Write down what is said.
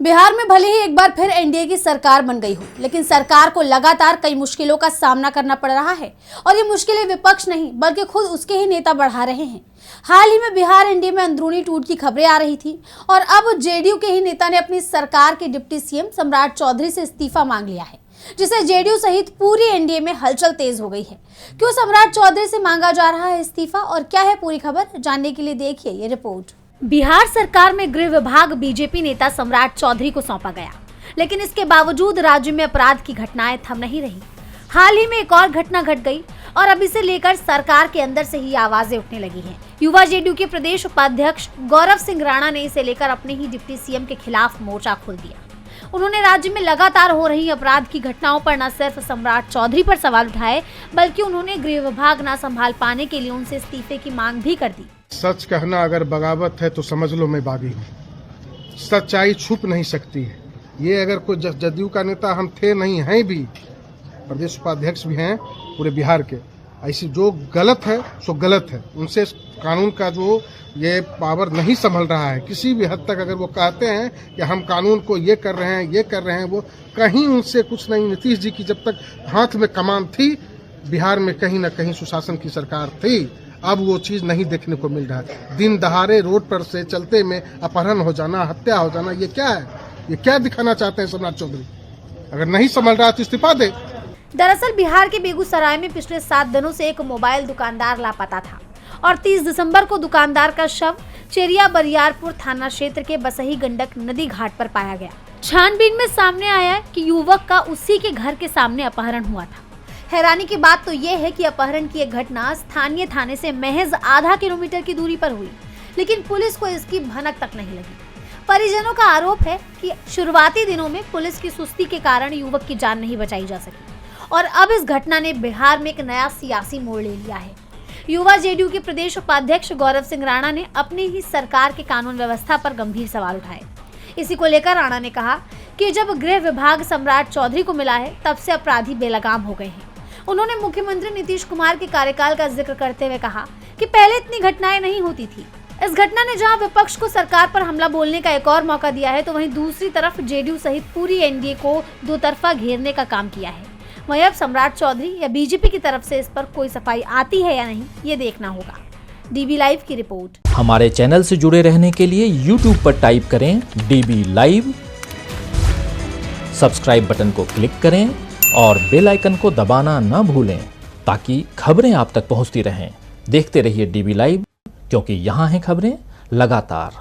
बिहार में भले ही एक बार फिर एनडीए की सरकार बन गई हो, लेकिन सरकार को लगातार कई मुश्किलों का सामना करना पड़ रहा है और ये मुश्किलें विपक्ष नहीं बल्कि खुद उसके ही नेता बढ़ा रहे हैं। हाल ही में बिहार एनडीए में अंदरूनी टूट की खबरें आ रही थी और अब जेडीयू के ही नेता ने अपनी सरकार के डिप्टी सीएम सम्राट चौधरी से इस्तीफा मांग लिया है, जिससे जेडीयू सहित पूरी एनडीए में हलचल तेज हो गई है। क्यों सम्राट चौधरी से मांगा जा रहा है इस्तीफा और क्या है पूरी खबर, जानने के लिए देखिए ये रिपोर्ट। बिहार सरकार में गृह विभाग बीजेपी नेता सम्राट चौधरी को सौंपा गया, लेकिन इसके बावजूद राज्य में अपराध की घटनाएं थम नहीं रही। हाल ही में एक और घटना घट गई और अब इसे लेकर सरकार के अंदर से ही आवाजें उठने लगी हैं। युवा जेडीयू के प्रदेश उपाध्यक्ष गौरव सिंह राणा ने इसे लेकर अपने ही डिप्टी सीएम के खिलाफ मोर्चा खोल दिया। उन्होंने राज्य में लगातार हो रही अपराध की घटनाओं पर न सिर्फ सम्राट चौधरी पर सवाल उठाए, बल्कि उन्होंने गृह विभाग न संभाल पाने के लिए उनसे इस्तीफे की मांग भी कर दी। सच कहना अगर बगावत है तो समझ लो मैं बागी हूँ। सच्चाई छुप नहीं सकती है। ये अगर कोई जदयू का नेता हम थे नहीं हैं भी, प्रदेश उपाध्यक्ष भी हैं पूरे बिहार के, ऐसी जो गलत है सो गलत है। उनसे कानून का जो ये पावर नहीं संभल रहा है। किसी भी हद तक अगर वो कहते हैं कि हम कानून को ये कर रहे हैं, वो कहीं उनसे कुछ नहीं। नीतीश जी की जब तक हाथ में कमान थी, बिहार में कहीं ना कहीं सुशासन की सरकार थी। अब वो चीज नहीं देखने को मिल रहा है। दिन दहाड़े रोड पर से चलते में अपहरण हो जाना, हत्या हो जाना, ये क्या है? ये क्या दिखाना चाहते हैं सम्राट चौधरी? अगर नहीं संभल रहा तो इस्तीफा दे। दरअसल बिहार के बेगूसराय में पिछले 7 दिनों से एक मोबाइल दुकानदार लापता था और 30 दिसंबर को दुकानदार का शव चेरिया बरियारपुर थाना क्षेत्र के बसही गंडक नदी घाट पर पाया गया। छानबीन में सामने आया कि युवक का उसी के घर के सामने अपहरण हुआ था। हैरानी की बात तो ये है कि अपहरण की एक घटना स्थानीय थाने से महज आधा किलोमीटर की दूरी पर हुई, लेकिन पुलिस को इसकी भनक तक नहीं लगी। परिजनों का आरोप है कि शुरुआती दिनों में पुलिस की सुस्ती के कारण युवक की जान नहीं बचाई जा सकी और अब इस घटना ने बिहार में एक नया सियासी मोड़ ले लिया है। युवा जेडीयू के प्रदेश उपाध्यक्ष गौरव सिंह राणा ने अपनी ही सरकार के कानून व्यवस्था पर गंभीर सवाल उठाए। इसी को लेकर राणा ने कहा कि जब गृह विभाग सम्राट चौधरी को मिला है, तब से अपराधी बेलगाम हो गए हैं। उन्होंने मुख्यमंत्री नीतीश कुमार के कार्यकाल का जिक्र करते हुए कहा कि पहले इतनी घटनाएं नहीं होती थी। इस घटना ने जहां विपक्ष को सरकार पर हमला बोलने का एक और मौका दिया है, तो वहीं दूसरी तरफ जेडीयू सहित पूरी एनडीए को दो तरफा घेरने का काम किया है। वहीं अब सम्राट चौधरी या बीजेपी की तरफ से इस पर कोई सफाई आती है या नहीं, ये देखना होगा। डीबी लाइव की रिपोर्ट। हमारे चैनल से जुड़े रहने के लिए यूट्यूब पर टाइप करें डीबी लाइव, सब्सक्राइब बटन को क्लिक करें और बेल आइकन को दबाना न भूलें ताकि खबरें आप तक पहुंचती रहें। देखते रहिए डीबी लाइव, क्योंकि यहाँ हैं खबरें लगातार।